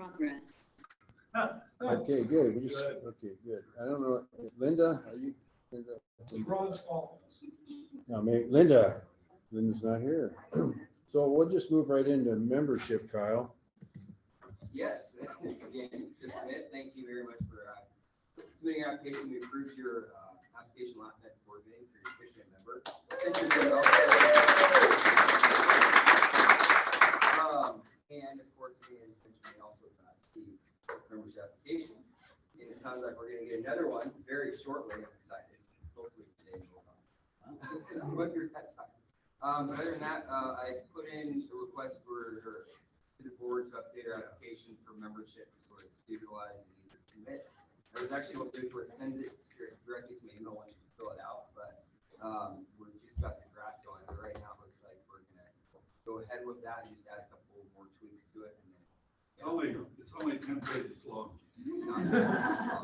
progress. Okay, good. Okay, good. I don't know, Linda, are you? Linda? It's Ron's fault. No, Linda's not here. So we'll just move right into membership, Kyle. Yes, again, Chris Smith, thank you very much for submitting your application. We approved your application last night before meeting, so you're officially a member. And of course, again, as mentioned, we also got Steve's membership application. And it sounds like we're going to get another one very shortly. I'm excited. Hopefully today will come. But you're that time. Other than that, I put in a request for the board to update our application for membership so it's digitalized and easy to submit. I was actually going to do it where it sends it directly to my email once you fill it out, but we just got the draft going. But right now, it looks like we're going to go ahead with that and just add a couple more tweaks to it. And then, It's only 10 pages long.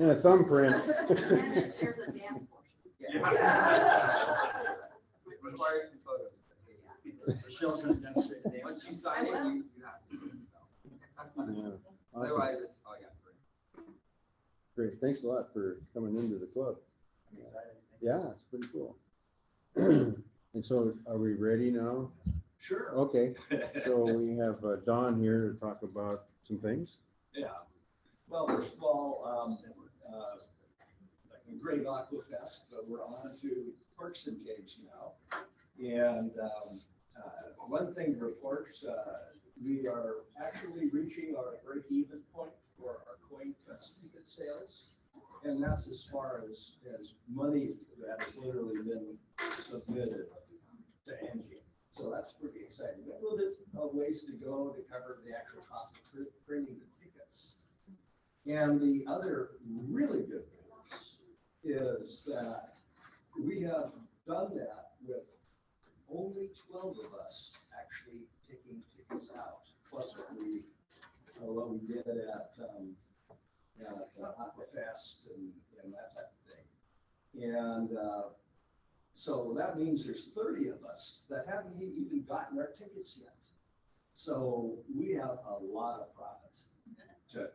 In a thumbprint. And there's a dance portion. Yeah. It requires some photos. Michelle's gonna demonstrate the Once you sign it, you have to do it. So. Yeah, awesome. Otherwise, it's all you got for it. Great. Thanks a lot for coming into the club. I'm excited. Yeah, it's pretty cool. And so are we ready now? Sure. Okay. So we have Don here to talk about some things. Yeah. Well, first of all, great Aquafest, but we're on to Parks and Caves now. And one thing to report, we are actually reaching our break-even point for our coin press ticket sales. And that's as far as money that has literally been submitted to Angie. So that's pretty exciting. We have a little bit of ways to go to cover the actual cost of printing the tickets. And the other really good news is that we have done that with only 12 of us actually taking tickets out, plus what we did at Aquafest and that type of thing. And so that means there's 30 of us that haven't even gotten our tickets yet. So we have a lot of profits to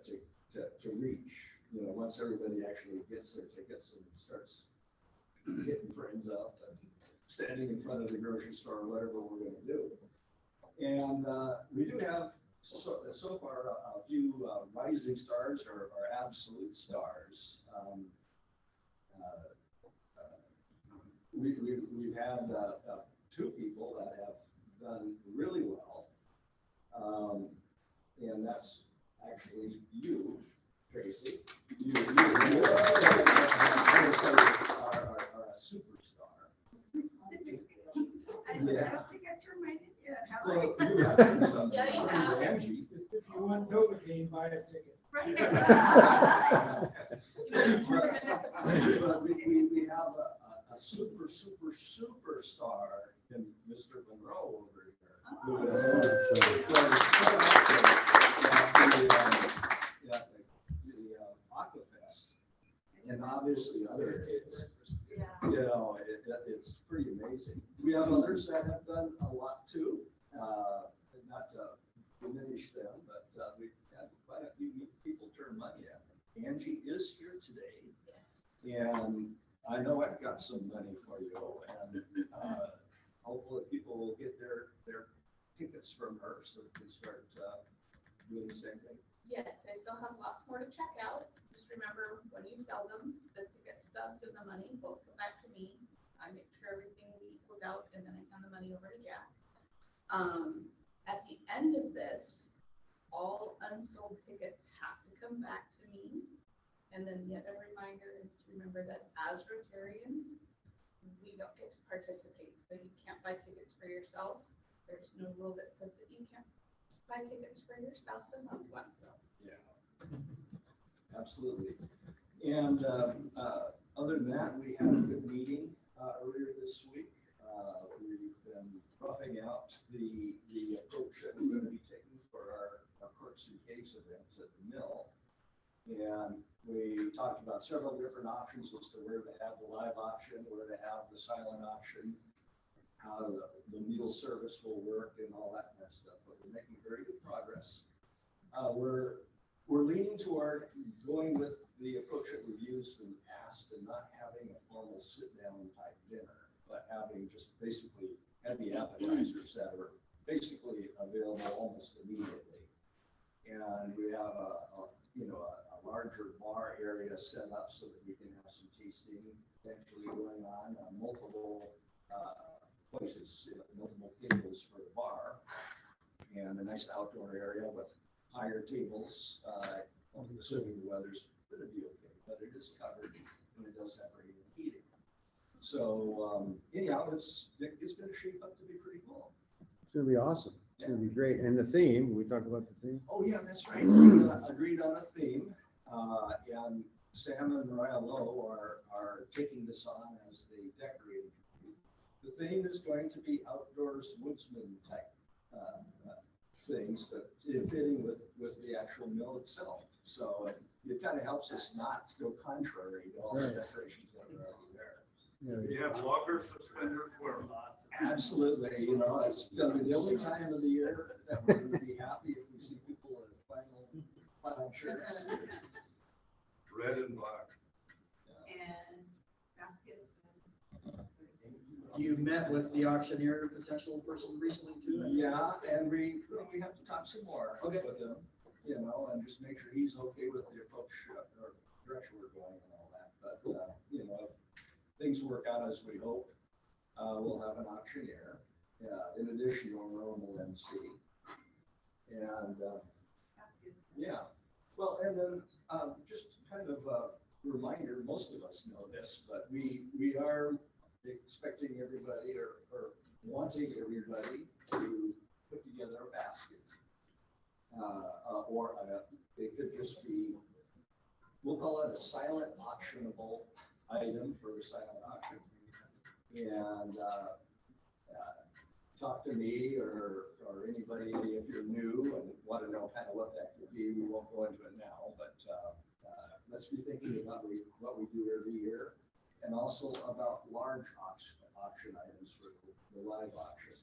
reach, once everybody actually gets their tickets and starts hitting friends up and standing in front of the grocery store or whatever we're going to do. And we do have so far a few rising stars or absolute stars. We've had two people that have done really well. And that's actually you, Tracy. You are a superstar. I don't think I've turned mine in yet, have I? Well, you have some. Yeah, you have. Angie. If you want Novocaine, buy a ticket. Right. But we have a superstar in Mr. Monroe over here. The Aquafest, and obviously other kids. It's pretty amazing. We have others that have done a lot too, not to diminish them, but we've had quite a few people turn money in. Angie is here today, and I know I've got some money for you, and hopefully people will get their tickets from her so they can start doing the same thing. Yes, I still have lots more to check out. Just remember, when you sell them, the ticket stubs and the money both come back to me. I make sure everything equals out, and then I hand the money over to Jack. At the end of this, all unsold tickets have to come back to me. And then the other reminder is to remember that as Rotarians, we don't get to participate. So you can't buy tickets for yourself. There's no rule that says that you can't buy tickets for your spouse and loved ones, though. Yeah, absolutely. And other than that, we had a good meeting earlier this week. We've been roughing out the approach that we're going to be taking for our Parks and Caves event at the mill. And we talked about several different options as to where to have the live auction, where to have the silent auction, how the meal service will work and all that kind of stuff. But we're making very good progress. We're we're leaning toward going with the approach that we've used in the past and not having a formal sit-down type dinner, but having just basically heavy appetizers that are basically available almost immediately. And we have a larger bar area set up so that we can have some tasting actually going on, multiple places, multiple tables for the bar, and a nice outdoor area with higher tables, assuming the weather's gonna be okay, but it is covered and it does have rain and heating. So, anyhow, it's gonna shape up to be pretty cool. It's gonna be awesome. It's gonna be great. And the theme, we talked about the theme? Oh, yeah, that's right. We agreed on a theme, and Sam and Mariah Lowe are taking this on as the decorating. The theme is going to be outdoors woodsman type, things that fitting with the actual mill itself. So it kind of helps us not go contrary to all the Right. decorations that are already there. Yeah. You have longer suspenders where? Absolutely, it's gonna be the only time of the year that we're gonna be happy if we see people in flannel shirts. Red and black. And baskets. You met with the auctioneer, potential person recently too? Yeah, and we have to talk some more. Okay. With him, and just make sure he's okay with the approach or direction we're going and all that. But, if things work out as we hope, we'll have an auctioneer, in addition to a normal MC. And, yeah, well, and then, just kind of a reminder, most of us know this, but we are expecting everybody or wanting everybody to put together a basket. Or it could just be, we'll call it a silent auctionable item for a silent auction. And talk to me or anybody if you're new and want to know kind of what that could be. We won't go into it now, but let's be thinking about what we do every year, and also about large auction items for the live auction.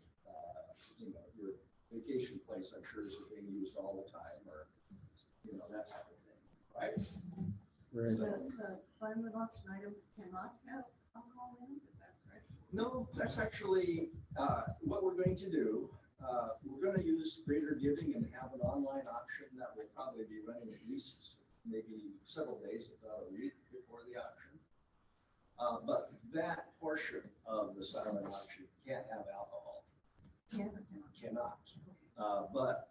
Your vacation place, I'm sure, is being used all the time, or that type of thing, right? Right. The silent auction items cannot have alcohol in them, is that correct? No, that's actually what we're going to do. We're going to use Greater Giving and have an online auction that will probably be running at least maybe several days, about a week before the auction. But that portion of the silent auction can't have alcohol. Cannot. But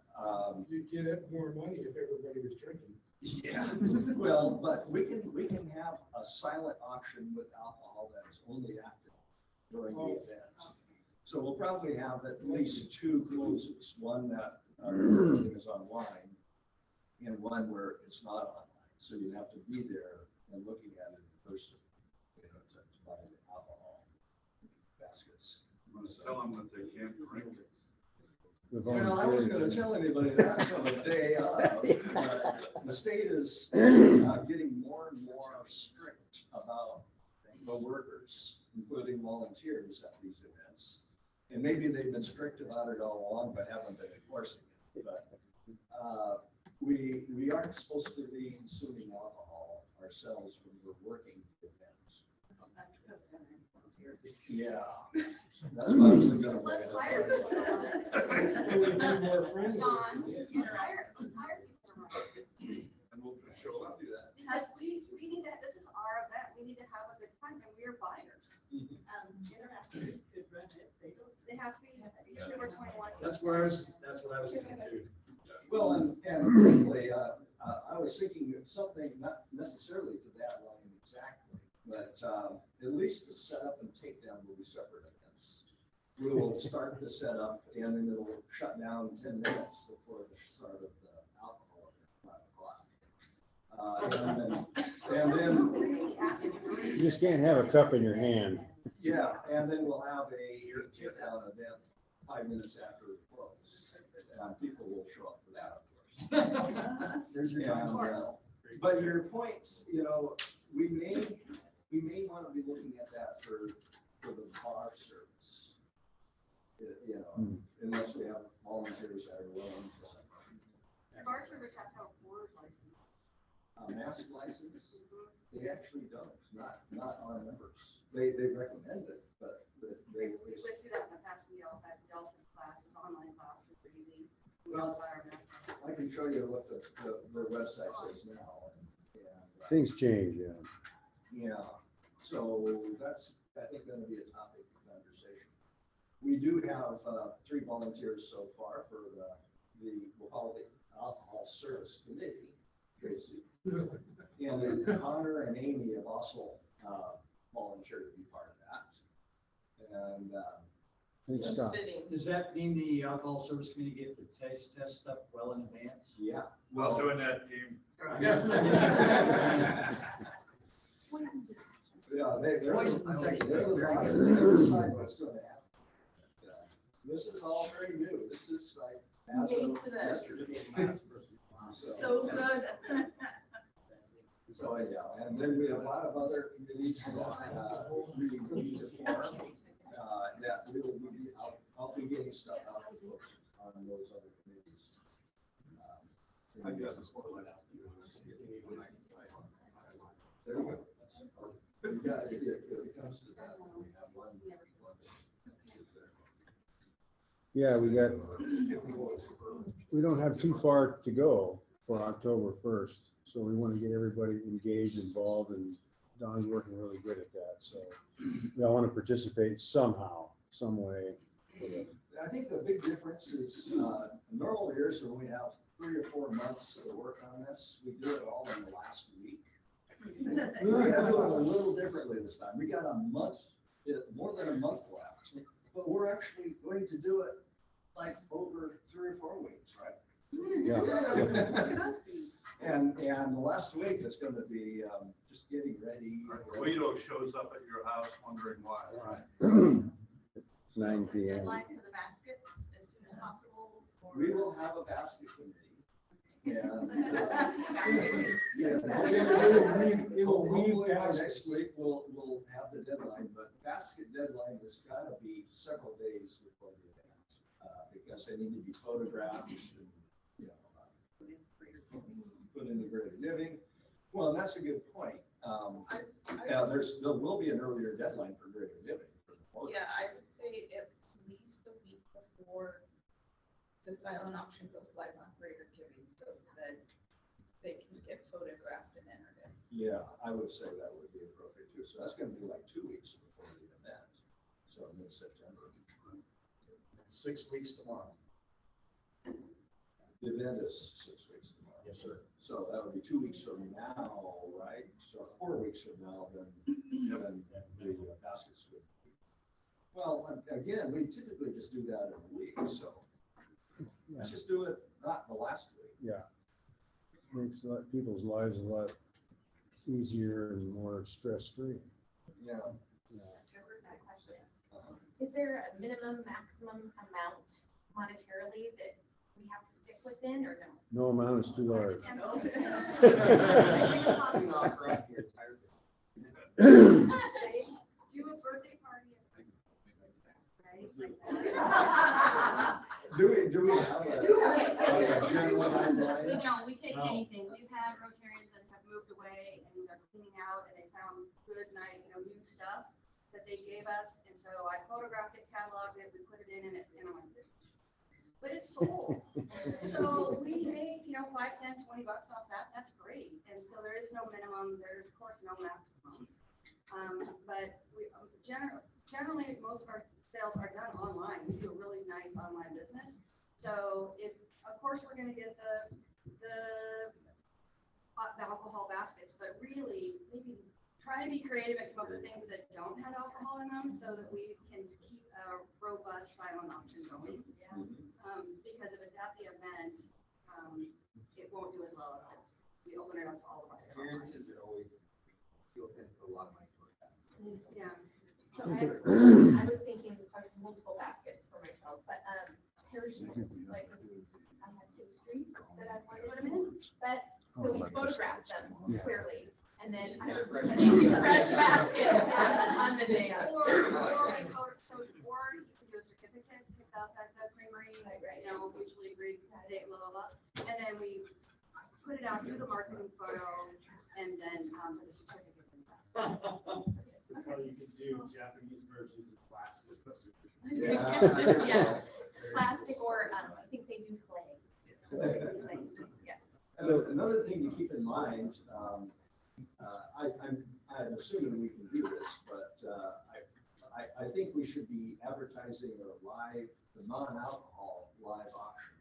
You'd get it more money if everybody was drinking. yeah, well, but we can have a silent auction with alcohol that is only active during the event. So we'll probably have at least two closes, one that everything is online and one where it's not online. So you have to be there and looking at it in person, to buy the alcohol baskets. I'm gonna tell them that they can't drink it. The Well, I wasn't gonna volunteers. tell anybody that until the day of. The state is getting more and more strict about the workers, including volunteers at these events. And maybe they've been strict about it all along, but haven't been enforcing it. But we aren't supposed to be consuming alcohol ourselves when we're working the events. Yeah, that's why I was gonna bring Let's it hire up. people. Don, let's hire people. And we'll just show up. Do that. Because we need that, this is our event, we need to have a good time, and we are buyers. Mhm. International could run it, they have to be over 21. That's what I was thinking too. Well, and frankly, I was thinking of something not necessarily to that line exactly, but at least the setup and takedown will be separate events. We will start the setup and then it'll shut down 10 minutes before the start of the alcohol at 5 o'clock. And then, You just can't have a cup in your hand. yeah, and then we'll have a takedown event 5 minutes after it closes. And people will show up for that, of course. There's your time. And, but your point, we may want to be looking at that for the bar service. Unless we have volunteers that are willing to. The bar servers have to have a board license. mask license, they actually don't, not our members. They recommend it, but We they. went through that in the past, we all had Delta classes, online classes, super easy. We all got our masks. I can show you what their website says now. And, Things change, yeah. yeah, so that's, I think, gonna be a topic of conversation. We do have, 3 volunteers so far for we'll call it the Alcohol Service Committee, Tracy. And then Connor and Amy have also, volunteered to be part of that. And, Thanks, Yes. Scott. Does that mean the alcohol service committee get to test stuff well in advance? yeah. I'll join that team. Yeah, they're Poison the detection. bosses. They decide what's gonna happen. This is all very new. This is like, as of yesterday. So good. So, yeah, and then we have a lot of other committees that, we need to form, that we will be, I'll be getting stuff out of books on those other committees. I guess it's There you go. You got it, it comes to that, we have one. Yeah, we don't have too far to go for October 1st. So we want to get everybody engaged, involved, and Don's working really good at that. So we all want to participate somehow, some way. I think the big difference is, normal years when we have 3 or 4 months to work on this, we do it all in the last week. We're gonna do it a little differently this time. We got a month, more than a month left, but we're actually going to do it like over 3 or 4 weeks, right? Yeah. And the last week is gonna be, just getting ready. Guido shows up at your house wondering why. It's 9 p.m. Deadline for the baskets as soon as possible. or- We will have a basket committee. And, It will weave hopefully by baskets. next week, we'll have the deadline, but basket deadline has gotta be several days before the event. Because they need to be photographed and, you know, put in the greater living. Well, and that's a good point. Yeah, there will be an earlier deadline for greater living. for the photos. Yeah, I would say at least a week before the silent auction goes live on Greater Giving, so that they can get photographed and entered in. Yeah, I would say that would be appropriate too. So that's gonna be like 2 weeks before the event. So mid-September. 6 weeks tomorrow. The event is 6 weeks tomorrow. Yes, sir. So that would be 2 weeks from now, right? So 4 weeks from now, then the baskets would. Well, again, we typically just do that in a week, so let's just do it not the last week. Yeah. Makes people's lives a lot easier and more stress-free. Yeah. Is there a minimum, maximum amount monetarily that we have to stick within or no? No amount is too large. Popping off around your entire thing. Do a birthday party. Right? Like that. Do we have a general We guideline? don't, we take No. anything. We've had Rotarians that have moved away and they're cleaning out and they found good, nice, new stuff that they gave us. And so I photographed it, cataloged it, we put it in and I'm like, this. But it's sold. So we make, $5, $10, $20 off that. That's great. And so there is no minimum, there's of course no maximum. But we generally, most of our sales are done online. We do a really nice online business. So if, of course, we're gonna get the alcohol baskets, but really maybe try to be creative and some of the things that don't have alcohol in them so that we can keep a robust silent option going. Because if it's at the event, it won't do as well as if we open it up to all of us. Experiences are always, you'll tend to put a lot of money towards that. Yeah. So I was thinking of multiple baskets for myself, but parachutes, like I had pastries that I wanted to put them in, but so we photographed them clearly. And then I would put them in a fresh basket on the day of. Or you can do a certificate, pick up at the creamery, Right. mutually agreed date, blah, blah, blah. And then we put put it out, do the marketing photo, and then, put the certificate in that. Or you could do Japanese versions of plastic. Yeah. Plastic or, I think they do clay. Yeah. And another thing to keep in mind, I'm assuming we can do this, but I think we should be advertising the non-alcohol live auction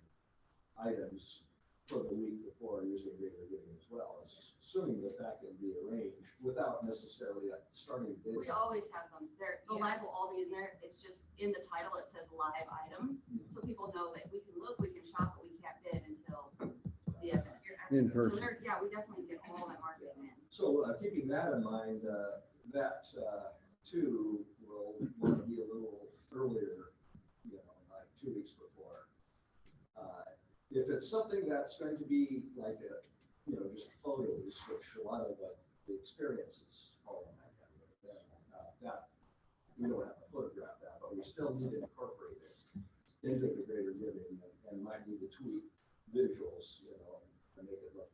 items for the week before using regular giving as well, assuming that can be arranged without necessarily starting bidding. We always have them. The live will all be in there. It's just in the title, it says live item. So people know that we can look, we can shop, but we can't bid until the event. In So person. yeah, we definitely get all that marketing in. So keeping that in mind, that too will want to be a little earlier, like 2 weeks before. If it's something that's going to be like just photos, which a lot of the experiences all in that we don't have to photograph that, but we still need to incorporate it into the greater giving and might need to tweak visuals, and make it look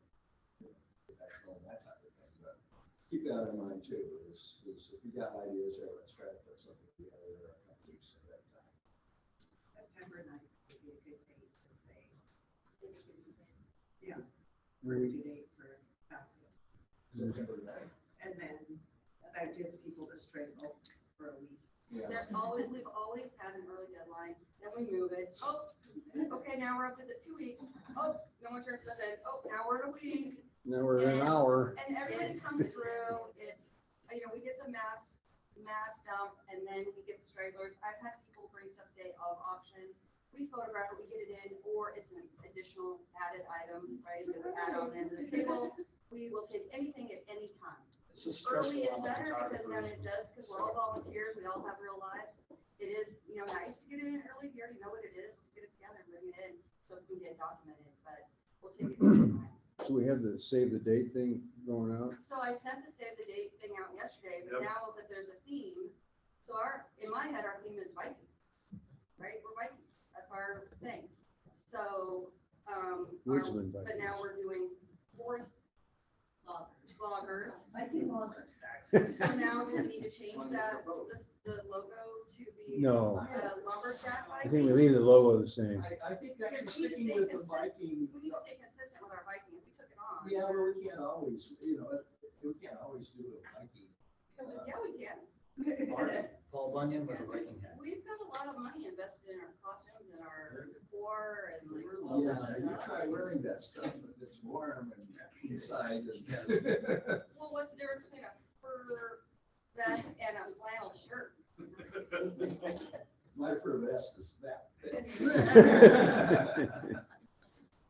professional and that type of thing. But keep that in mind too, is if you got ideas there, let's try to put something together a couple weeks at that time. September 9th would be a good date to say. Yeah. Really? Due date for basketball. September 9th. And then that gives people the straight hope for a week. Yeah. We've always had an early deadline, then we move it. Oh, okay, now we're up to the 2 weeks. Oh, no one turns stuff in. Oh, now we're in a week. Now we're in an hour. And everybody comes through. It's, we get the mass dump, and then we get the stragglers. I've had people bring stuff day of auction. We photograph it, we get it in, or it's an additional added item, right? It's an add-on into the table. We will take anything at any time. Early is better because then it does, because we're all volunteers, we all have real lives. It is, nice to get it in early. You already know what it is. Let's get it together and bring it in so it can get documented, but we'll take it at time. So we have the save the date thing going out. So I sent the save the date thing out yesterday, but Yep. now that there's a theme, so in my head, our theme is Viking, right? We're Vikings. That's our thing. So, Woodsman but Vikings. now we're doing forest loggers. Viking loggers. So now we need to change the logo to be No. lumberjack I Viking. think we leave the logo the same. I think that We you're need to sticking stay with the consistent. Viking. We need to stay consistent with our Viking. If we took it on. Yeah, well, we can't always, we can't always do a Viking. Yeah, we can. Paul Bunyan with a Viking hat. We've got a lot of money invested in our costumes and our decor and like. Yeah, you try wearing that stuff and it's warm and inside and. Well, what's the difference between a fur vest and a flannel shirt? My fur vest is that thick.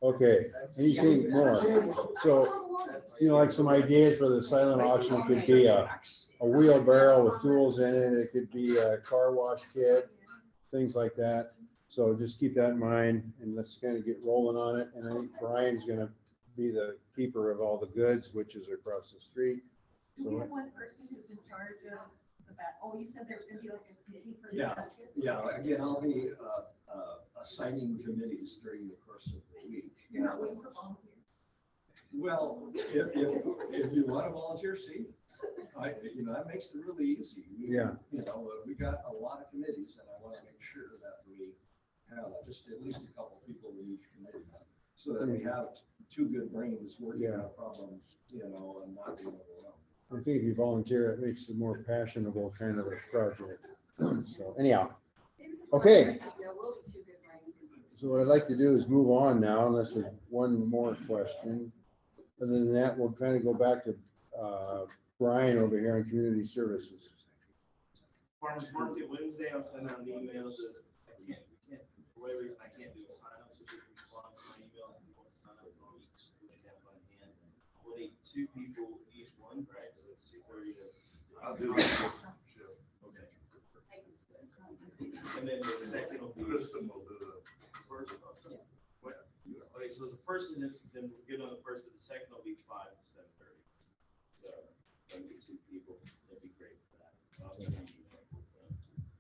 Okay, anything more? So, like some ideas for the silent auction could be a wheelbarrow with tools in it. It could be a car wash kit, things like that. So just keep that in mind and let's kind of get rolling on it. And I think Brian's gonna be the keeper of all the goods, which is across the street. Do we have one person who's in charge of the you said there was gonna be like a committee for the Yeah. baskets? Yeah, again, I'll be assigning committees during the course of the week. You're not waiting for volunteers. Well, if you want to volunteer, see, that makes it really easy. Yeah. We got a lot of committees and I want to make sure that we have just at least a couple people in each committee. So that we have two good brains working on a problem, and not being overwhelmed. I think if you volunteer, it makes it more passionable kind of a project. So anyhow, okay. There will be two good brains. So what I'd like to do is move on now, unless there's one more question. Other than that, we'll kind of go back to Brian over here on community services. Farmers Market Wednesday, I'll send out an email that for whatever reason, I can't do a sign up, so just respond to my email and you want to sign up on each, which I have on hand. We'll need 2 people each one, right? So it's 2:30 to. I'll do that. Okay. And then the second will be. Kristen will do the First, okay, so the first is, then we're good on the first, but the second will be 5 to 7:30. So, that'll be 2 people, that'd be great for that. I'll send an email.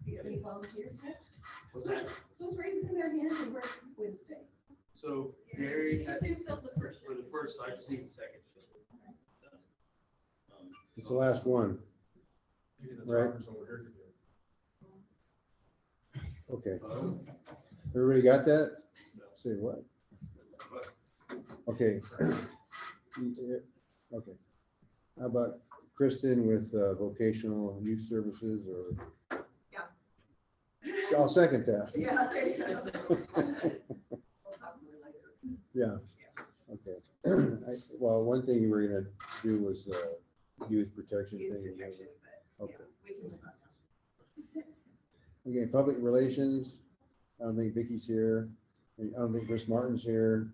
Do you have any volunteers yet? What's that? Who's raising their hands and working Wednesday? So Gary, Who's still the first? for the first, I just need a second. It's the last one. Right. Okay. Everybody got that? Say what? Okay. Okay. How about Kristen with vocational youth services or? Yeah. I'll second that. Yeah, there you go. We'll talk more later. Yeah. Okay. Well, one thing you were gonna do was youth protection Youth thing. protection, but, Okay. yeah, we can move on now. Okay, public relations. I don't think Vicky's here. I don't think Chris Martin's here.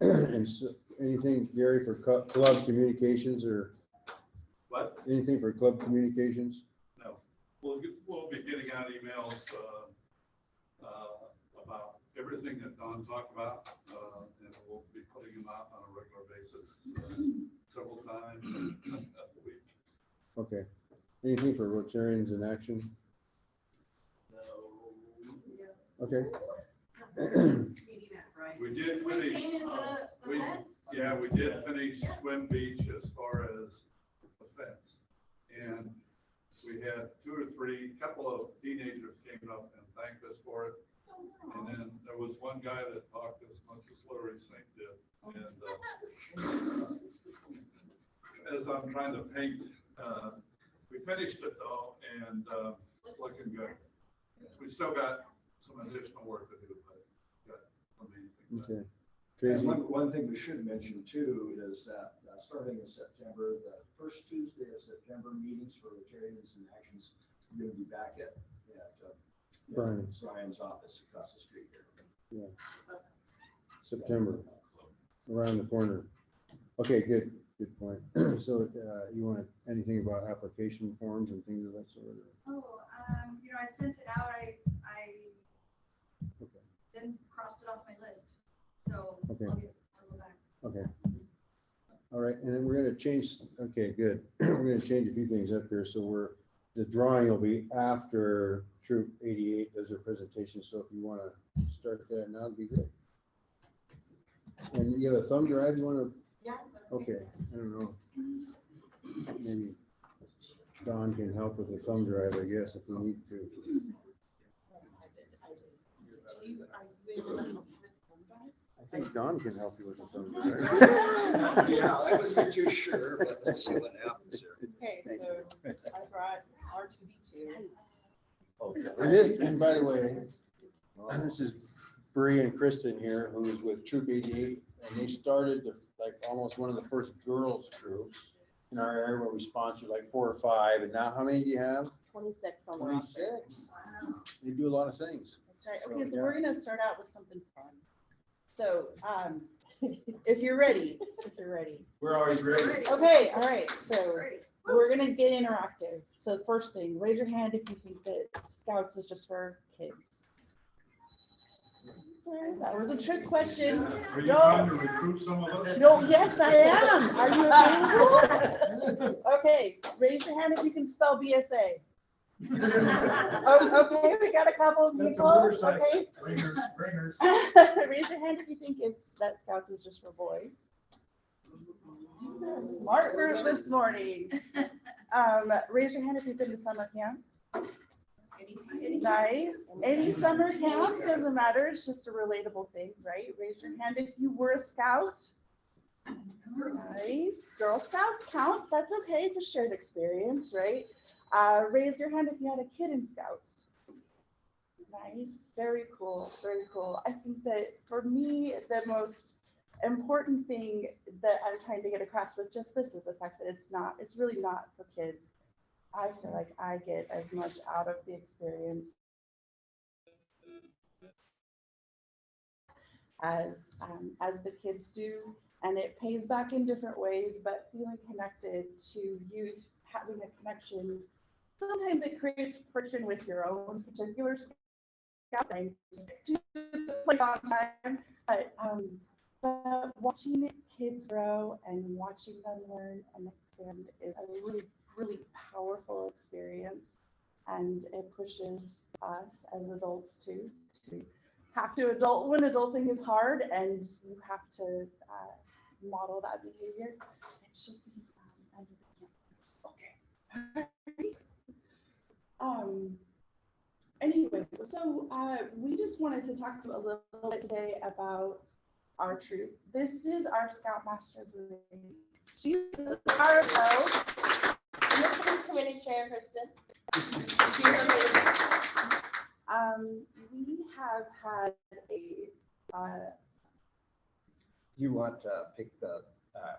And so, anything, Gary, for club communications or What? anything for club communications? No, we'll be getting out emails, about everything that Don talked about, and we'll be putting them out on a regular basis, several times a week. Okay. Anything for Rotarians in action? Okay. Meeting at Friday. We did We finish, painted the we- fence. yeah, we did finish Swim Beach as far as the fence. And we had couple of teenagers came up and thanked us for it. And then there was one guy that talked as much as Larry Sink did. And as I'm trying to paint, we finished it though, and looking good. We still got some additional work to do, but got some main things done. Okay. And Tracy? one thing we should mention too is that starting in September, the first Tuesday of September, meetings for Rotarians in Actions are going to be back at Brian's. Brian's office across the street here. September, around the corner. Okay, good point. So, you want anything about application forms and things of that sort? Oh, I sent it out, I Okay. then crossed it off my list, so Okay. I'll go back. Okay. All right, and then we're gonna change, okay, good. We're gonna change a few things up here, so the drawing will be after Troop 88 does their presentation, so if you wanna start that now, it'd be good. And you have a thumb drive you wanna, Yeah. okay, I don't know. Maybe Don can help with the thumb drive, I guess, if we need to. I think Don can help you with the thumb drive. Yeah, I wasn't too sure, but let's see what happens here. Okay, so I brought R2D2. And by the way, this is Bree and Kristen here, who is with Troop 88, and they started like almost one of the first girls troops in our area where we sponsored like 4 or 5, and now how many do you have? 26 on the roster. 26. They do a lot of things. That's right. So, Okay, so yeah. we're gonna start out with something fun. So, if you're ready, We're always ready. Okay, all right, so we're gonna get interactive. So the first thing, raise your hand if you think that Scouts is just for kids. Sorry, that was a trick question. Are you No. trying to recruit some of us? No, yes, I am. Are you available? Okay, raise your hand if you can spell BSA. Oh, okay, we got a couple of people. Okay. Bringers. Raise your hand if you think that Scouts is just for boys. Smart group this morning. Raise your hand if you've been to summer camp. Nice. Any summer camp, doesn't matter, it's just a relatable thing, right? Raise your hand if you were a scout. Nice. Girl Scouts counts, that's okay, it's a shared experience, right? Raise your hand if you had a kid in Scouts. Nice, very cool, very cool. I think that for me, the most important thing that I'm trying to get across with just this is the fact that it's really not for kids. I feel like I get as much out of the experience as the kids do, and it pays back in different ways, but feeling connected to youth, having a connection, sometimes it creates friction with your own particular scout thing to play on time, but watching kids grow and watching them learn and expand is a really, really powerful experience, and it pushes us as adults too to have to adult when adulting is hard, and you have to model that behavior. It should be under the camera. Okay. Anyway, so we just wanted to talk to you a little bit today about our troop. This is our Scoutmaster Brigade. She's our host. And this is Committee Chair Kristen. She's amazing. We have had a You want to pick the,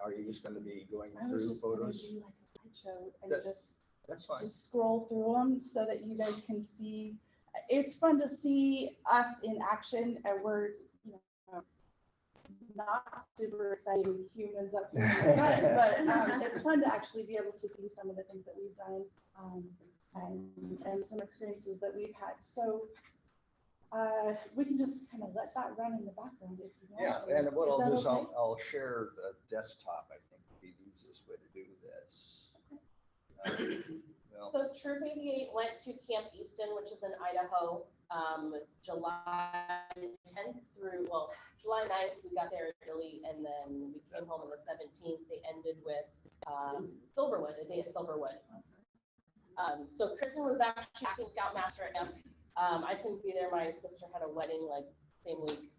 are you just gonna be going I was through just gonna photos? do like a slideshow and That- just That's fine. just scroll through them so that you guys can see. It's fun to see us in action, and we're, you know, not super exciting humans up here in the front, but it's fun to actually be able to see some of the things that we've done, and some experiences that we've had. So we can just kind of let that run in the background if you want. Yeah, and what Is I'll that do is okay? I'll share the desktop, I think would be the easiest way to do this. Well, So Troop 88 went to Camp Easton, which is in Idaho, July 10th through, well, July 9th, we got there early, and then we came home on the 17th. They ended with Silverwood, a day at Silverwood. So Kristen was actually acting Scoutmaster at camp. I couldn't be there. My sister had a wedding like same week.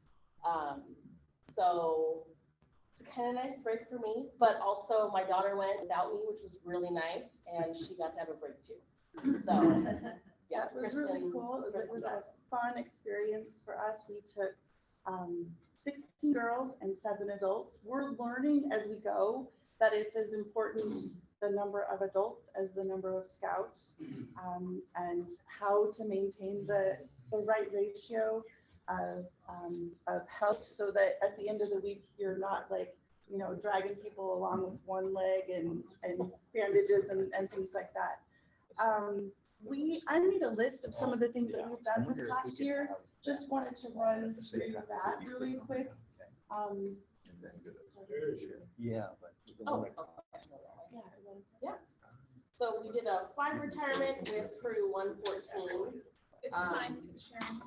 So it's kind of nice break for me, but also my daughter went without me, which was really nice, and she got to have a break too. So yeah, That was really Kristen- cool. It was Kristen a fun experience for us. We took 16 girls and 7 adults. We're learning as we go that it's as important the number of adults as the number of scouts, and how to maintain the right ratio of health, so that at the end of the week you're not like, you know, dragging people along with one leg and bandages and things like that. I made a list of some of the things that we've done this last year. Just wanted to run through that really quick. yeah, but. Oh, okay. Yeah. So we did a flag retirement with crew 114. It's fine, it's Sharon.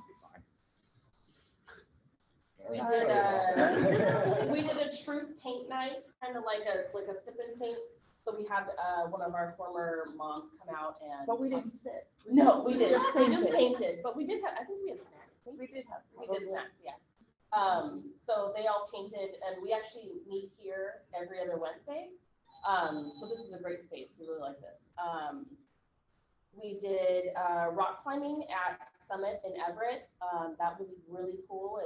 We did a truth paint night, kind of like a sip and paint. So we had one of our former moms come out and. But we didn't sit. No, we didn't. just We just painted. painted, but we did have, I think we had snacks. We did have. We did snacks, yeah. So they all painted, and we actually meet here every other Wednesday. So this is a great space. We really like this. We did rock climbing at Summit in Everett. That was really cool.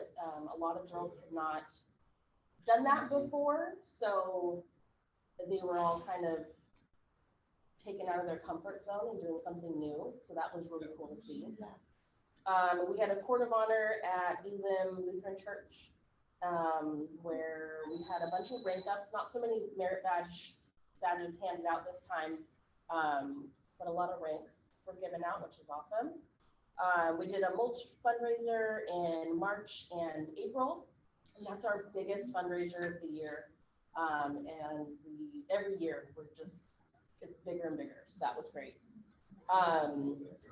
A lot of girls had not done that before, so they were all kind of taken out of their comfort zone and doing something new. So that was really cool to see. We had a court of honor at Elim Lutheran Church, where we had a bunch of rank ups, not so many merit badges handed out this time, but a lot of ranks were given out, which is awesome. We did a mulch fundraiser in March and April, and that's our biggest fundraiser of the year. And every year it's bigger and bigger, so that was great.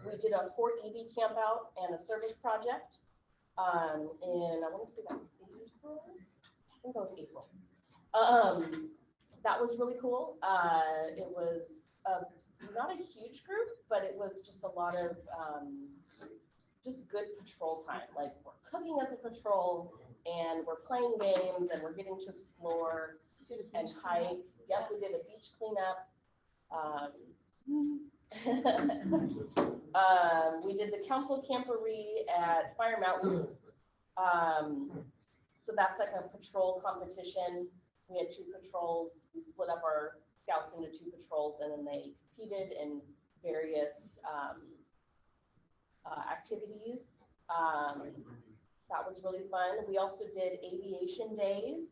We did a Fort Eby camp out and a service project, and I want to say that was April. I think that was April. That was really cool. It was not a huge group, but it was just a lot of just good patrol time. Like, we're cooking as a patrol, and we're playing games, and we're getting to explore and hike. Yep, we did a beach cleanup. We did the council camporee at Fire Mountain. So that's like a patrol competition. We had 2 patrols. We split up our scouts into 2 patrols, and then they competed in various activities. That was really fun. We also did aviation days.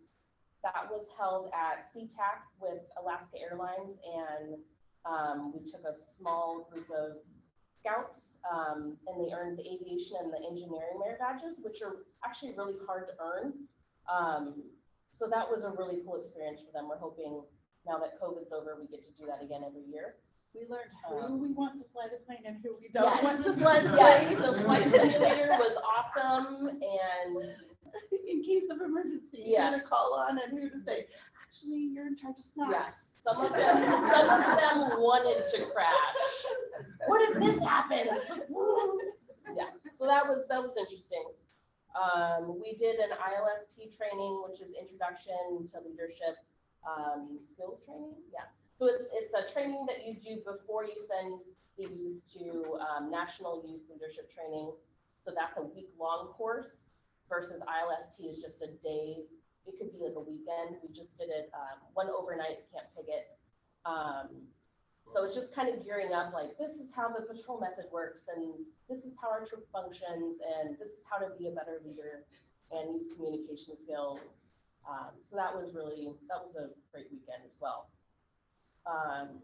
That was held at SeaTac with Alaska Airlines, and we took a small group of scouts, and they earned the aviation and the engineering merit badges, which are actually really hard to earn. So that was a really cool experience for them. We're hoping now that COVID's over, we get to do that again every year. We learned who we want to fly the plane and who we don't Yes. want to fly the Yes, plane. the flight simulator was awesome, and Yes, some of them wanted to crash. What if this happens? Yeah, so that was interesting. We did an ILST training, which is Introduction to Leadership Skills Training. Yeah, so it's a training that you do before you send the youth to National Youth Leadership Training. So that's a week-long course versus ILST is just a day. It could be like a weekend. We just did it one overnight at Camp Piggott. So it's just kind of gearing up, like, this is how the patrol method works, and this is how our troop functions, and this is how to be a better leader and use communication skills. So that was a great weekend as well. Can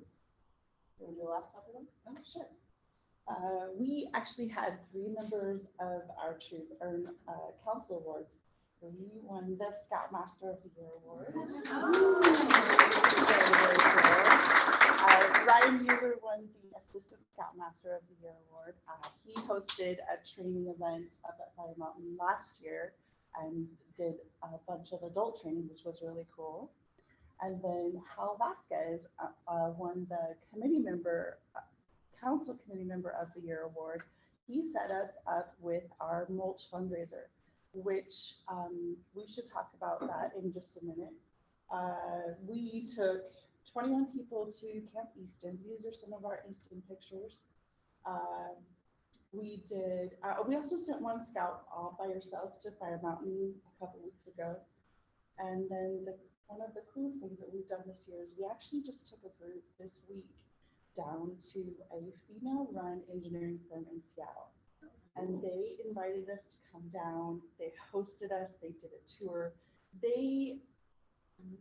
we do the last couple of them? Oh, sure. We actually had 3 members of our troop earn council awards. So we won the Scoutmaster of the Year award. Ryan Mueller won the Assistant Scoutmaster of the Year award. He hosted a training event up at Fire Mountain last year and did a bunch of adult training, which was really cool. And then Hal Vasquez won the Council Committee Member of the Year award. He set us up with our mulch fundraiser, which we should talk about that in just a minute. We took 21 people to Camp Easton. These are some of our Easton pictures. We also sent one scout all by herself to Fire Mountain a couple weeks ago. And then one of the coolest things that we've done this year is we actually just took a group this week down to a female-run engineering firm in Seattle. And they invited us to come down. They hosted us. They did a tour. They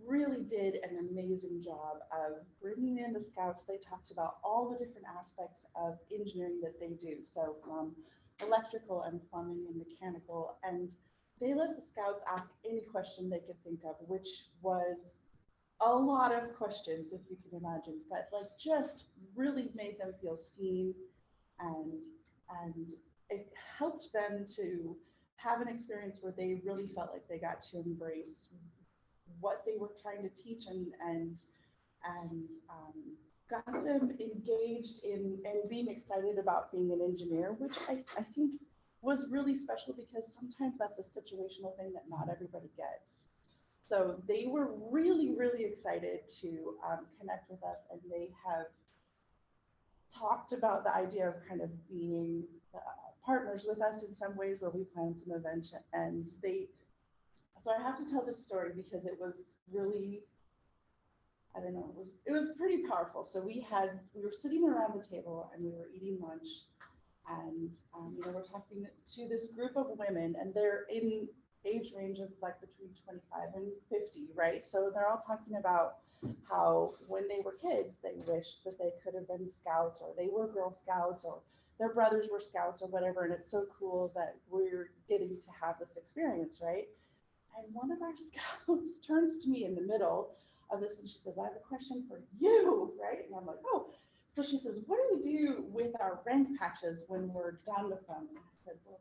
really did an amazing job of bringing in the scouts. They talked about all the different aspects of engineering that they do. So electrical and plumbing and mechanical. And they let the scouts ask any question they could think of, which was a lot of questions, if you can imagine, but like just really made them feel seen, and it helped them to have an experience where they really felt like they got to embrace what they were trying to teach and got them engaged in and being excited about being an engineer, which I think was really special because sometimes that's a situational thing that not everybody gets. So they were really, really excited to connect with us, and they have talked about the idea of kind of being partners with us in some ways where we plan some events. And so I have to tell this story because it was really, I don't know, it was pretty powerful. So we were sitting around the table and we were eating lunch, and we're talking to this group of women, and they're in age range of like between 25 and 50, right? So they're all talking about how when they were kids, they wished that they could have been scouts, or they were Girl Scouts, or their brothers were scouts, or whatever. And it's so cool that we're getting to have this experience, right? And one of our scouts turns to me in the middle of this and she says, I have a question for you, right? And I'm like, oh. So she says, what do we do with our rank patches when we're done with them? And I said, well,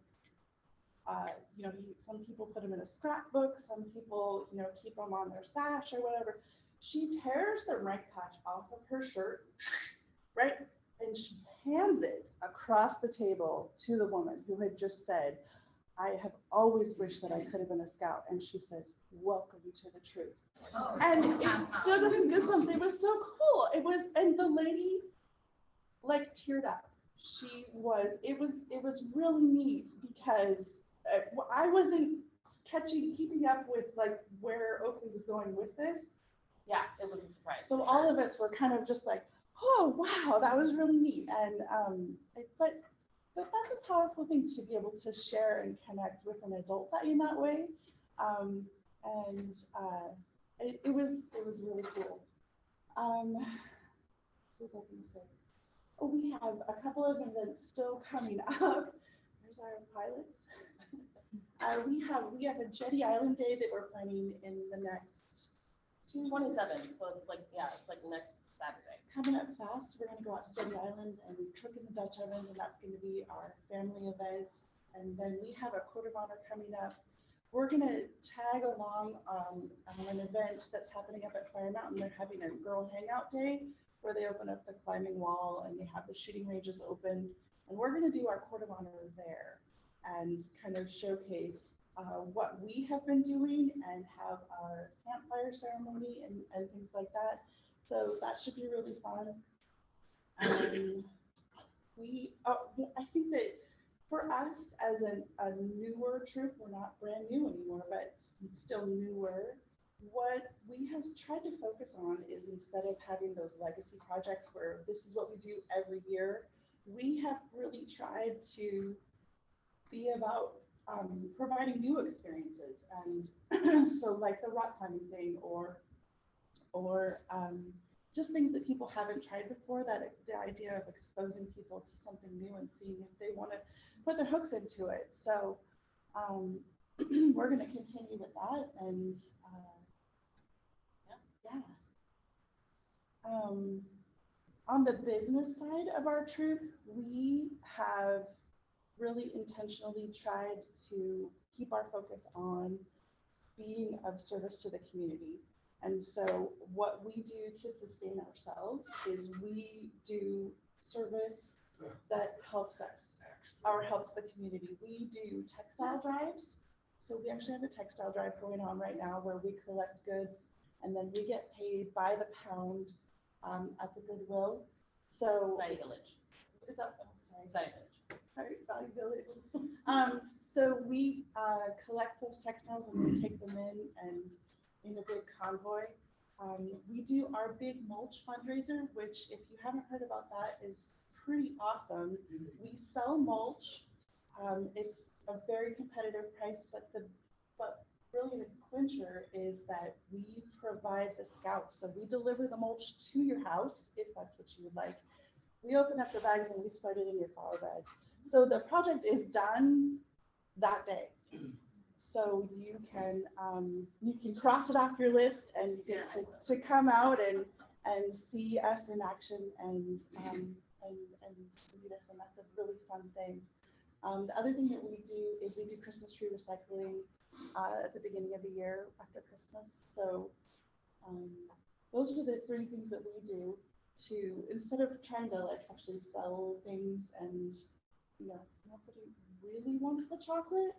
some people put them in a scrapbook, some people, keep them on their sash or whatever. She tears the rank patch off of her shirt, right? And she hands it across the table to the woman who had just said, I have always wished that I could have been a scout. And she says, welcome to the truth. Oh, and it still doesn't goosebumps. It was so cool. And the lady like teared up. It was really neat because I wasn't keeping up with like where Oakley was going with this. Yeah, it was a surprise. So all of us were kind of just like, oh wow, that was really neat. And but that's a powerful thing to be able to share and connect with an adult in that way. It was really cool. What was I going to say? Oh, we have a couple of events still coming up. There's our pilots. We have a Jetty Island Day that we're planning in the next 27. So it's like next Saturday. Coming up fast. We're going to go out to Jetty Island and cook in the Dutch ovens, and that's going to be our family event. And then we have a Court of Honor coming up we're gonna tag along, on an event that's happening up at Fire Mountain. They're having a girl hangout day where they open up the climbing wall and they have the shooting ranges open. And we're gonna do our court of honor there and kind of showcase what we have been doing and have our campfire ceremony and things like that. So that should be really fun. I think that for us as a newer troop, we're not brand new anymore, but still newer. What we have tried to focus on is instead of having those legacy projects where this is what we do every year, we have really tried to be about providing new experiences. And so like the rock climbing thing or just things that people haven't tried before, that the idea of exposing people to something new and seeing if they want to put their hooks into it. So we're going to continue with that. And yeah. On the business side of our troop, we have really intentionally tried to keep our focus on being of service to the community. And so what we do to sustain ourselves is we do service that helps us or helps the community. We do textile drives. So we actually have a textile drive going on right now where we collect goods and then we get paid by the pound at the Goodwill. So Valley Village. Is that, oh, sorry. Valley Village. Sorry, Valley Village. So we collect those textiles and we take them in a big convoy. We do our big mulch fundraiser, which if you haven't heard about that is pretty awesome. We sell mulch. It's a very competitive price, but really the clincher is that we provide the scouts. So we deliver the mulch to your house, if that's what you would like. We open up the bags and we spread it in your flower bed. So the project is done that day. So you can cross it off your list and you get to come out and see us in action and meet us, and that's a really fun thing. The other thing that we do is we do Christmas tree recycling at the beginning of the year after Christmas. So those are the three things that we do to, instead of trying to like actually sell things, and nobody really wants the chocolate,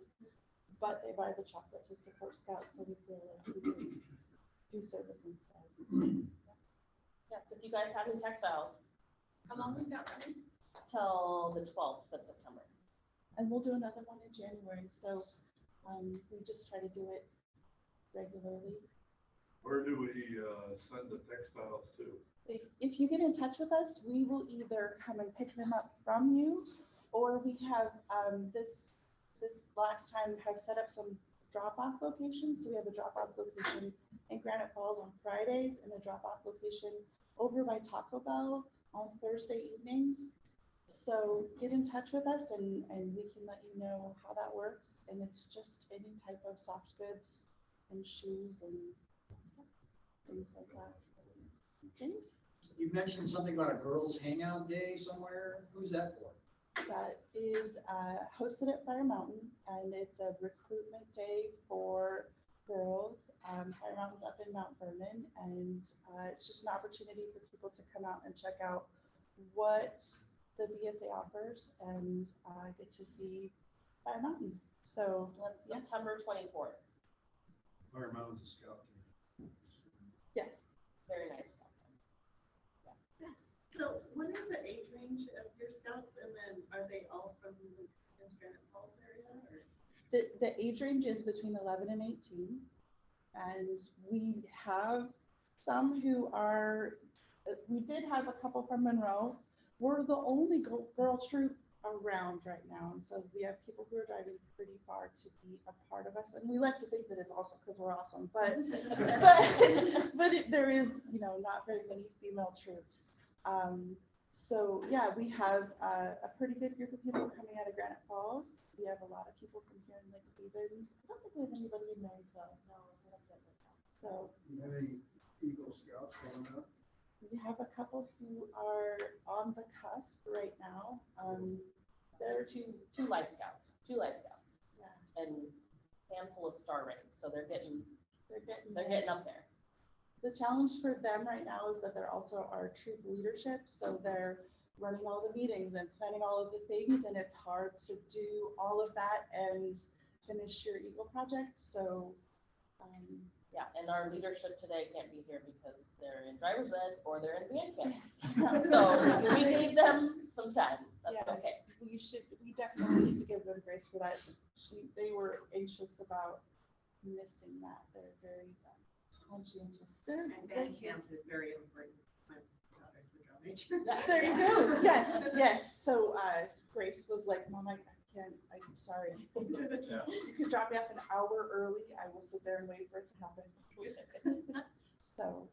but they buy the chocolate to support Scouts, so we feel like we can do service instead. Yeah, so if you guys have any textiles, How long is that running? till the 12th of September. And we'll do another one in January, so we just try to do it regularly. Where do we send the textiles to? If you get in touch with us, we will either come and pick them up from you, or we have this last time have set up some drop-off locations. So we have a drop-off location in Granite Falls on Fridays and a drop-off location over by Taco Bell on Thursday evenings. So get in touch with us and we can let you know how that works. And it's just any type of soft goods and shoes and things like that. James? You mentioned something about a girls' hangout day somewhere. Who's that for? That is hosted at Fire Mountain, and it's a recruitment day for girls. Fire Mountain's up in Mount Vernon, and it's just an opportunity for people to come out and check out what the BSA offers and get to see Fire Mountain. So September 24th. Fire Mountain's a scout team. Yes. Very nice. So what is the age range of your scouts, and then are they all from the Granite Falls area, or? The age range is between 11 and 18, and we have some who are, we did have a couple from Monroe. We're the only girl troop around right now, and so we have people who are driving pretty far to be a part of us, and we like to think that it's also because we're awesome, but there is, not very many female troops. So yeah, we have a pretty good group of people coming out of Granite Falls. We have a lot of people from here in Lake Stevens. I don't think we have anybody in Marysville. No, that's it right now. So You have any Eagle Scouts coming up? we have a couple who are on the cusp right now. There are two Life Scouts. Yeah. And handful of star ratings, so they're getting there. up there. The challenge for them right now is that they're also our troop leadership, so they're running all the meetings and planning all of the things, and it's hard to do all of that and finish your Eagle project, so, Yeah, and our leadership today can't be here because they're in driver's ed or they're in band camp. So we gave them some time, that's yes, okay. we definitely need to give them grace for that. They were anxious about missing that, they're very conscientious. And band camp is very important. My daughter's the drum major. There you go, yes, yes, so, Grace was like, Mom, I'm sorry. You could drop me off an hour early, I will sit there and wait for it to happen. So,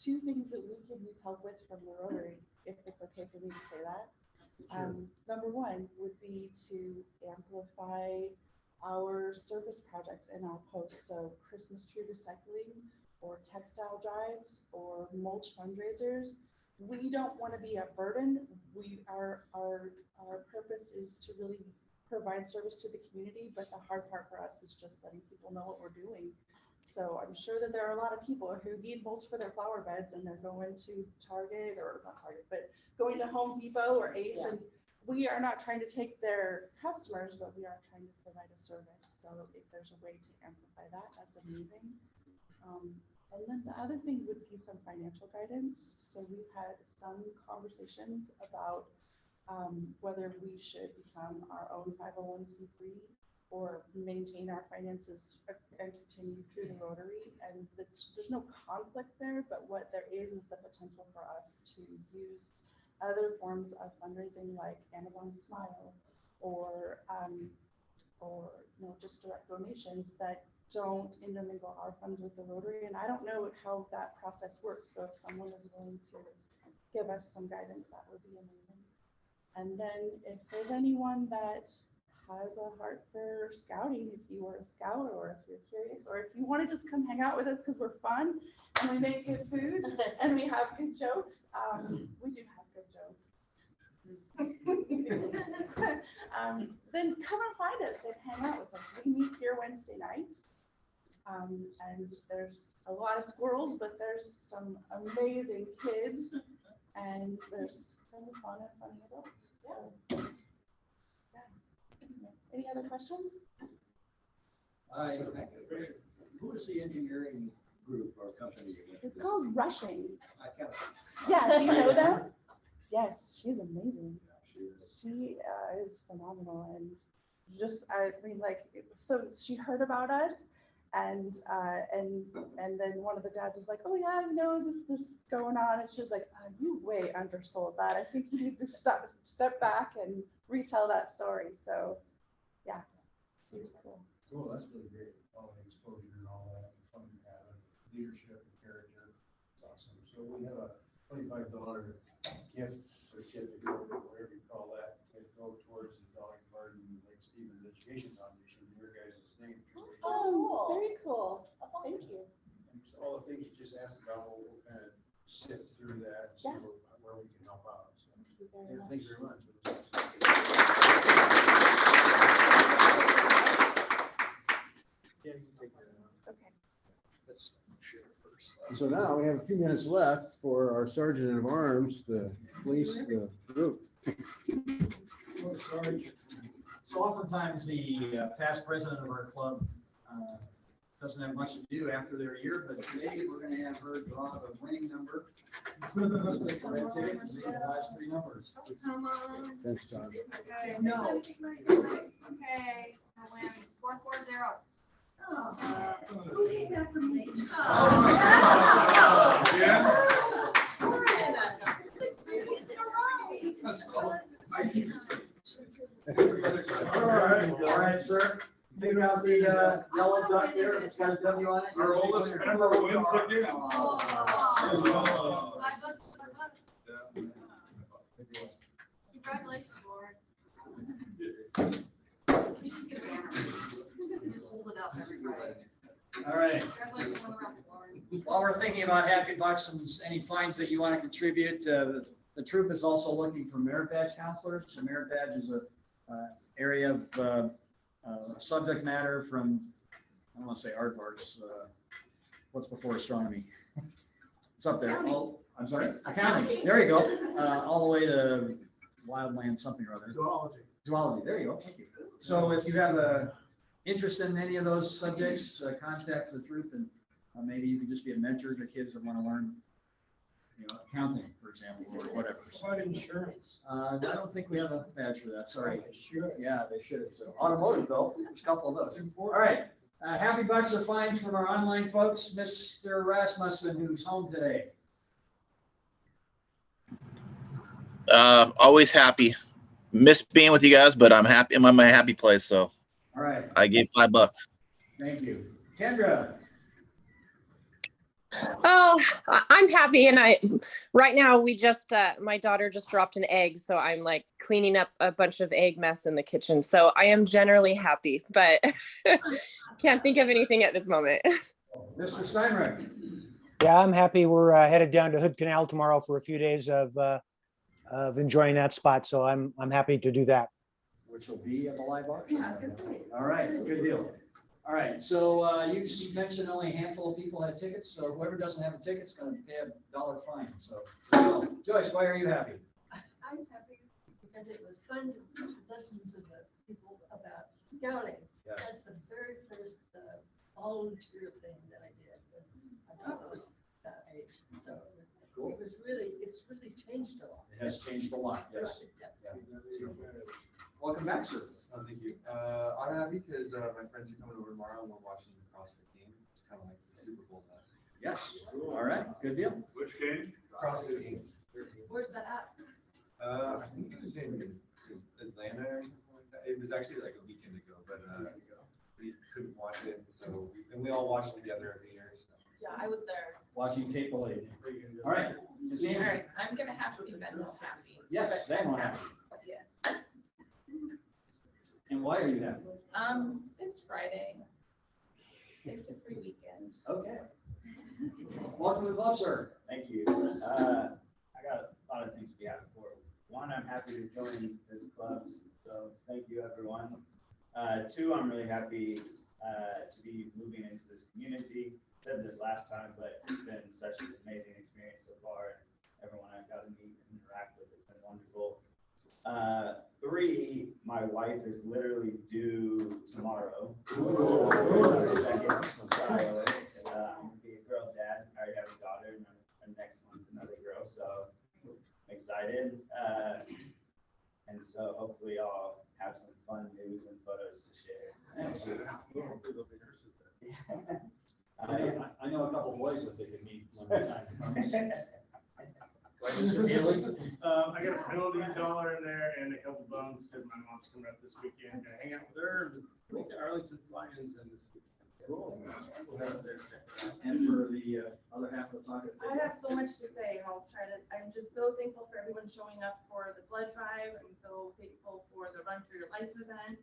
two things that we can use help with from the Rotary, if it's okay for me to say that. Number one would be to amplify our service projects in our posts, so Christmas tree recycling, or textile drives, or mulch fundraisers. We don't want to be a burden. Our purpose is to really provide service to the community, but the hard part for us is just letting people know what we're doing. So I'm sure that there are a lot of people who need mulch for their flower beds, and they're going to Target, or not Target, but going to Home Depot or Ace, and we are not trying to take their customers, but we are trying to provide a service. So if there's a way to amplify that, that's amazing. And then the other thing would be some financial guidance. So we've had some conversations about whether we should become our own 501c3 or maintain our finances and continue through the Rotary. And there's no conflict there, but what there is the potential for us to use other forms of fundraising like Amazon Smile or just direct donations that don't intermingle our funds with the Rotary. And I don't know how that process works. So if someone is willing to give us some guidance, that would be amazing. And then if there's anyone that has a heart for scouting, if you were a scout, or if you're curious, or if you want to just come hang out with us because we're fun and we make good food and we have good jokes, we do have good jokes. Then come and find us and hang out with us. We meet here Wednesday nights, and there's a lot of squirrels, but there's some amazing kids, and there's some fun and funny adults. So, yeah. Any other questions? Who is the engineering group or company? It's called Rushing. I can't. Yeah, do you know them? Yes, she's amazing. She is phenomenal, and so she heard about us, and then one of the dads was like, oh yeah, I know this is going on, and she was like, oh, you way undersold that. I think you need to step back and retell that story. So yeah, she's cool. Cool, that's really great. All the exposure and all that, the fun you have, and leadership and character. It's awesome. So we have a $25 gift certificate, or whatever you call that, to go towards the Dolly Parton Lake Stevens Education Foundation, in your guys' name. Oh, very cool. Thank you. And so all the things you just asked about, we'll kind of sift through that and see where we can help out. So, thank you very much. Thanks very much. Yeah, you can take that out. Okay. Let's share first. So now we have a few minutes left for our Sergeant of Arms, the police, the group. Well, Sarge, so oftentimes the past president of our club doesn't have much to do after their year, but today we're going to have her draw the winning number. Take the red ticket and make the last three numbers. Come on. Thanks, John. Okay, no. Okay, I win 440. Who came after me? All right, sir. Take out the yellow duck there, it's got a W on it. Our oldest member wins again. Congratulations, Lauren. You just get a banner. Just hold it up, everybody. All right. Congratulations on the round, Lauren. While we're thinking about Happy Bucks and any fines that you want to contribute, the troop is also looking for merit badge counselors. The merit badge is a area of subject matter from, I don't want to say aardvarks, what's before astronomy? It's up there. I'm sorry, accounting. There you go. All the way to wildland something or other. Zoology. There you go. Thank you. So if you have a interest in any of those subjects, contact the group, and maybe you can just be a mentor to kids that want to learn, accounting, for example, or whatever. What about insurance? I don't think we have a badge for that. Sorry. Sure. Yeah, they should. So automotive though, there's a couple of those. All right. Happy bucks of fines from our online folks, Mr. Rasmussen, who's home today. Always happy. Miss being with you guys, but I'm happy. I'm in my happy place, so. All right. I gave $5. Thank you. Kendra. Oh, I'm happy. And right now we just, my daughter just dropped an egg. So I'm like cleaning up a bunch of egg mess in the kitchen. So I am generally happy, but can't think of anything at this moment. Mr. Steinreich. Yeah, I'm happy. We're headed down to Hood Canal tomorrow for a few days of enjoying that spot. So I'm happy to do that. Which will be at the live auction. All right, good deal. All right, so you mentioned only a handful of people had tickets, so whoever doesn't have a ticket is going to pay $1 fine. So, Joyce, why are you happy? I'm happy because it was fun to listen to the people about scouting. Yeah. That's the very first volunteer thing that I did. I was that age, so Cool. it's really changed a lot. It has changed a lot, yes. Yeah. Welcome back, sir. Oh, thank you. I'm happy because my friends are coming over tomorrow and we're watching the CrossFit game. It's kind of like the Super Bowl. Yes. All right. Good deal. Which game? CrossFit game. Where's that at? I think it was in Atlanta or something like that. It was actually like a weekend ago, but we couldn't watch it. So, and we all watch it together every year. So. Yeah, I was there. Watching tape delayed. All right. All right, I'm gonna have to be Ben's happy. Yes, Ben will happy. Yeah. And why are you happy? It's Friday. It's a free weekend. Okay. Welcome to the club, sir. Thank you. I got a lot of things to be happy for. One, I'm happy to join this club, so thank you, everyone. Two, I'm really happy to be moving into this community. I said this last time, but it's been such an amazing experience so far. Everyone I've got to meet and interact with has been wonderful. Three, my wife is literally due tomorrow. Second, so, I'm gonna be a girl dad. I already have a daughter, and next month's another girl, so I'm excited. And so hopefully I'll have some fun news and photos to share. I know a couple boys that they could meet when the time comes. Right, Mr. Haley? I got a penalty dollar in there and a couple bones because my mom's coming up this weekend. Gonna hang out with her and look at Arlington Lions and this weekend. Cool. We'll head up there and check it out. And for the other half of the talk. I have so much to say, and I'll try to, I'm just so thankful for everyone showing up for the blood drive. I'm so thankful for the Run for Your Life event.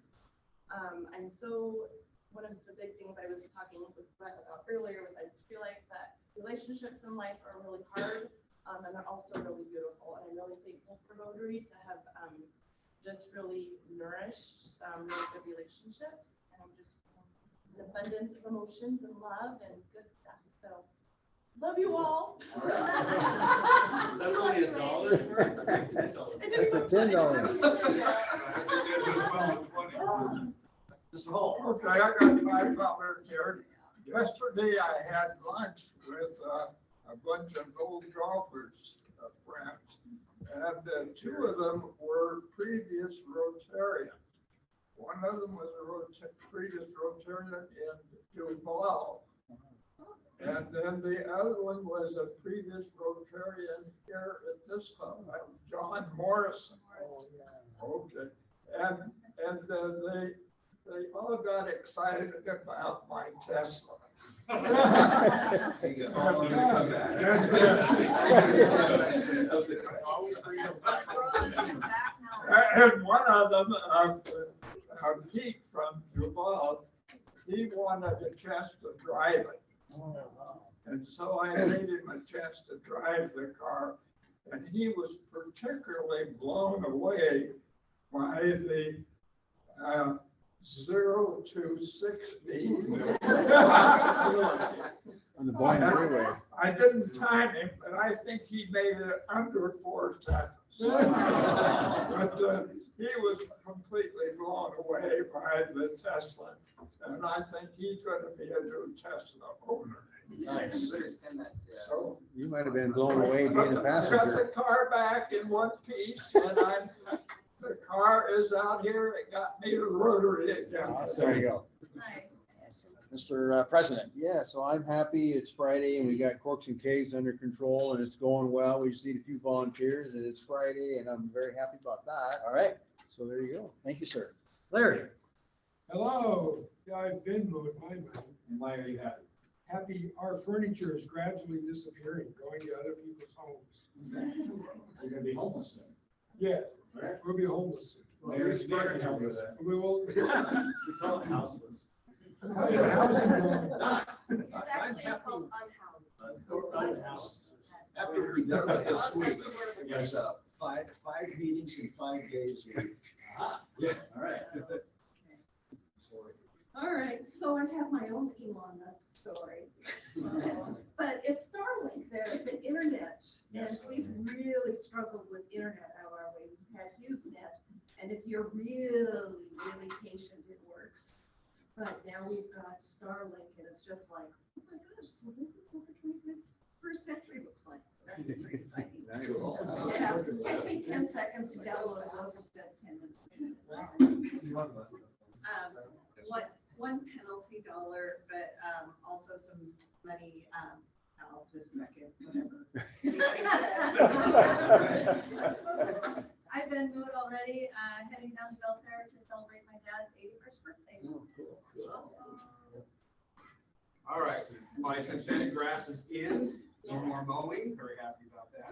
I'm so, one of the big things I was talking with Brett about earlier was I feel like that relationships in life are really hard, and they're also really beautiful. And I'm really thankful for Rotary to have just really nourished some really good relationships. And I'm just an abundance of emotions and love and good stuff. So love you all. That's only $1. It's a $10. Mr. Hall. Okay, I got 5 comments here. Yesterday I had lunch with a bunch of old golfers, friends, and 2 of them were previous Rotarians. One of them was a previous Rotarian in Duval. And then the other one was a previous Rotarian here at this club, John Morrison. Okay, and they all got excited about my Tesla. And one of them, Pete from Duval, he wanted a chance to drive it. And so I made him a chance to drive the car, and he was particularly blown away by the 0 to 60. On the Boyne Freeway. I didn't time him, but I think he made it under 4 seconds. But he was completely blown away by the Tesla. And I think he's going to be a new Tesla owner. Nice. Better send that to. So You might have been blown away being a got passenger. the car back in one piece, and the car is out here. It got me the rotary again. There you go. Mr. President. Yeah, so I'm happy. It's Friday and we got Corks and Caves under control and it's going well. We just need a few volunteers and it's Friday and I'm very happy about that. All right. So there you go. Thank you, sir. Larry. Hello, yeah, I've been moving my money. And why are you happy? Happy, our furniture is gradually disappearing, going to other people's homes. You're gonna be homeless soon. Yeah, All right. we'll be homeless soon. Larry's gonna help with that. We will. We call it houseless. How's your housing going? It's actually called unhoused. After we done it this week, there's 5 meetings in 5 days a week. Yeah, all right. All right, so I have my own Elon Musk story. But it's Starlink, the internet, and we've really struggled with internet out our way. We've had HughesNet, and if you're really, really patient, it works. But now we've got Starlink, and it's just like, oh my gosh, so this is what the 21st century looks like. So that's pretty exciting. Yeah, it takes me 10 seconds to download a book instead of 10 minutes. One penalty dollar, but also some money, I'll just second, whatever. I've been moved already, heading down to Belfair to celebrate my dad's 81st birthday. All right, my synthetic grass is in, no more mowing, very happy about that.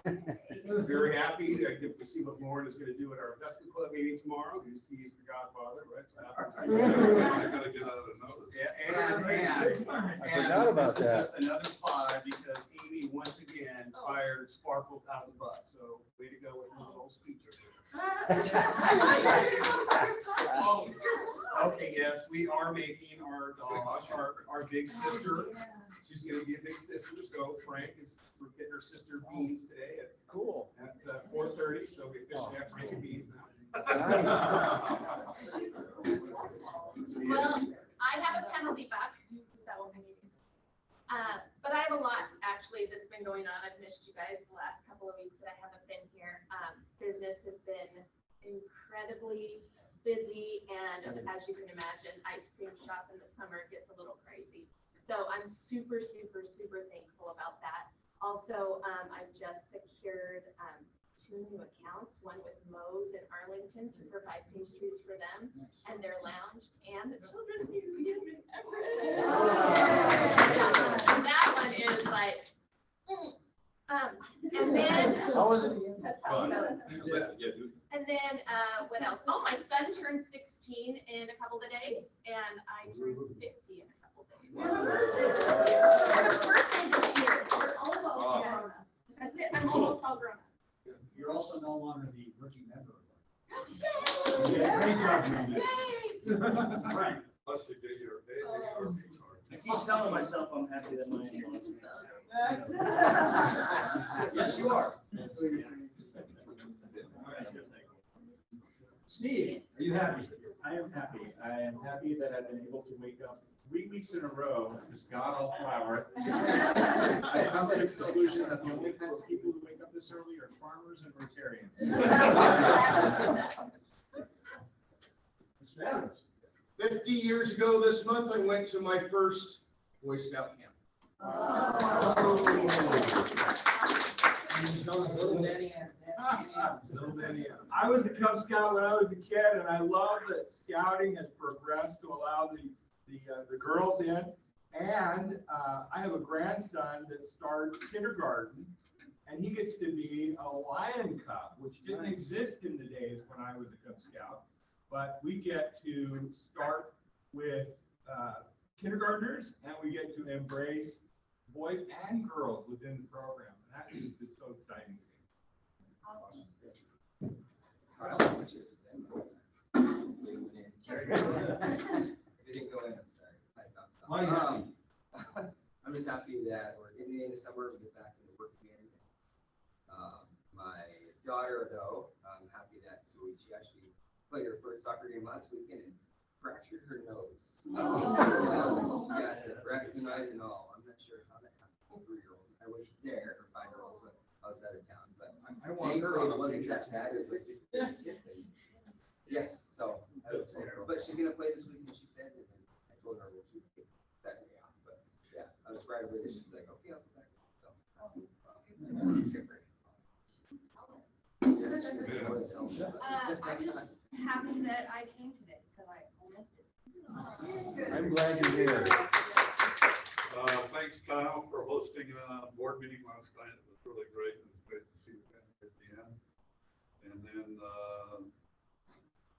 Very happy, I get to see what Lauren is gonna do at our investment club meeting tomorrow, he's the godfather, right? So happy to see that. I gotta get out of the notice. I forgot about this is that. Another 5 because Amy once again fired Sparkles out of the butt, so way to go with her little speech. Oh, okay, yes, we are making our dog, our big sister. She's gonna be a big sister, so Frank we're getting her sister Beans today at 4:30, so we officially have Frank and Beans now. Well, I have a penalty buck, so, but I have a lot actually that's been going on. I've missed you guys the last couple of weeks that I haven't been here. Business has been incredibly busy, and as you can imagine, ice cream shop in the summer gets a little crazy. So I'm super, super, super thankful about that. Also, I've just secured 2 new accounts, one with Moe's in Arlington to provide pastries for them and their lounge, and the Children's Museum in Everett. That one is like, and then. How was it again? That's how it goes. And then, what else? Oh, my son turns 16 in a couple of days, and I turn 50 in a couple of days. I have a birthday this year. We're almost, yes. That's it, I'm almost all grown up. You're also no longer the rookie member. Yay! Great job, man. Yay! Right. Plus you get your AARP card. I keep telling myself I'm happy that mine is. Yes, you are. Steve, are you happy? I am happy. I am happy that I've been able to wake up 3 weeks in a row with this god all flower. I come to the conclusion that the only kinds of people who wake up this early are farmers and Rotarians. Mr. Adams. 50 years ago this month, I went to my first Boy Scout camp. Little Danny. I was a Cub Scout when I was a kid, and I love that scouting has progressed to allow the girls in. And I have a grandson that starts kindergarten, and he gets to be a Lion Cub, which didn't exist in the days when I was a Cub Scout. But we get to start with kindergartners, and we get to embrace boys and girls within the program. And that is just so exciting. Awesome. All right. Why are you happy? I'm just happy that we're getting in the summer, we get back into work again. My daughter, though, I'm happy that she actually played her first soccer game last weekend and fractured her nose. She got the fractured eyes and all. I'm not sure how that happened. 3-year-old. I was there, or 5-year-old, but I was out of town. But thankfully, it wasn't that bad. It was like just a tip. Yes, so I was there. But she's gonna play this weekend, she said, and then I told her we'll keep it Saturday off. But yeah, I was right away. She's like, okay, I'll go back. So. I'm just happy that I came today because I missed it. I'm glad you're here. Thanks, Kyle, for hosting a board meeting last night. It was really great. It was great to see you at the end. And then,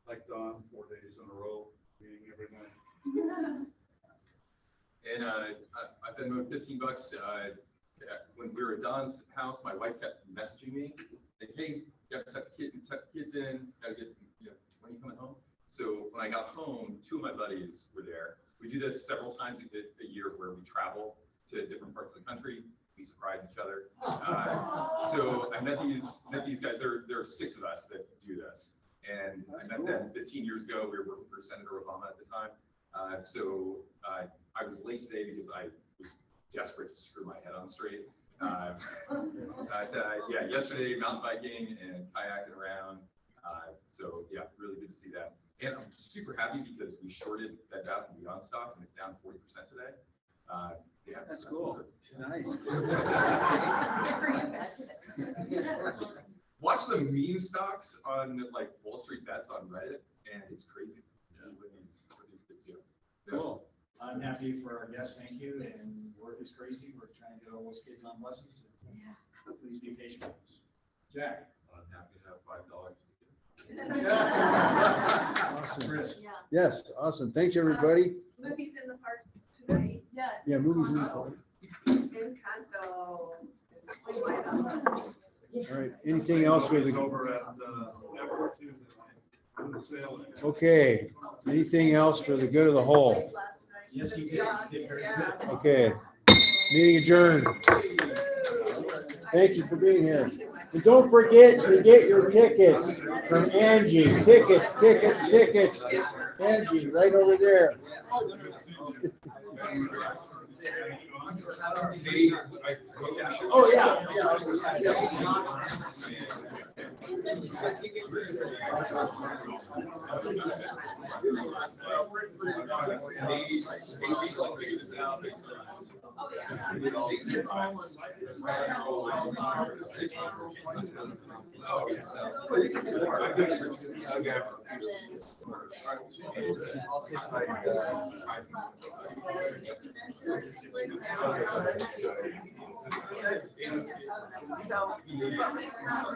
like Don, 4 days in a row, meeting every night. And I've been moved $15. When we were at Don's house, my wife kept messaging me, like, hey, you have to tuck kids in, gotta get, when are you coming home? So when I got home, 2 of my buddies were there. We do this several times a year where we travel to different parts of the country. We surprise each other. So I met these guys. There are 6 of us that do this. And I met them 15 years ago. We were working for Senator Obama at the time. So I was late today because I was desperate to screw my head on straight. Yeah, yesterday mountain biking and kayaking around. So yeah, really good to see that. And I'm super happy because we shorted Bed Bath & Beyond stock and it's down 40% today. Yeah, That's cool. Nice. Watch the meme stocks on like Wall Street Bets on Reddit, and it's crazy. Yeah. What these kids do. Cool. I'm happy for our guests, thank you, and work is crazy. We're trying to get all those kids on buses. Yeah. Please be patient with us. Jack? I'm happy to have $5. Awesome. Yes, awesome. Thanks, everybody. Movies in the park tonight. Yes. Yeah, movies in the park. Encanto. All right, anything else for the? Over at, Everett Tuesday night, on the sale. Okay, anything else for the good of the whole? Yes, you did. You did very good. Okay, meeting adjourned. Thank you for being here. And don't forget to get your tickets from Angie. Tickets. Angie, right over there. Oh, yeah. So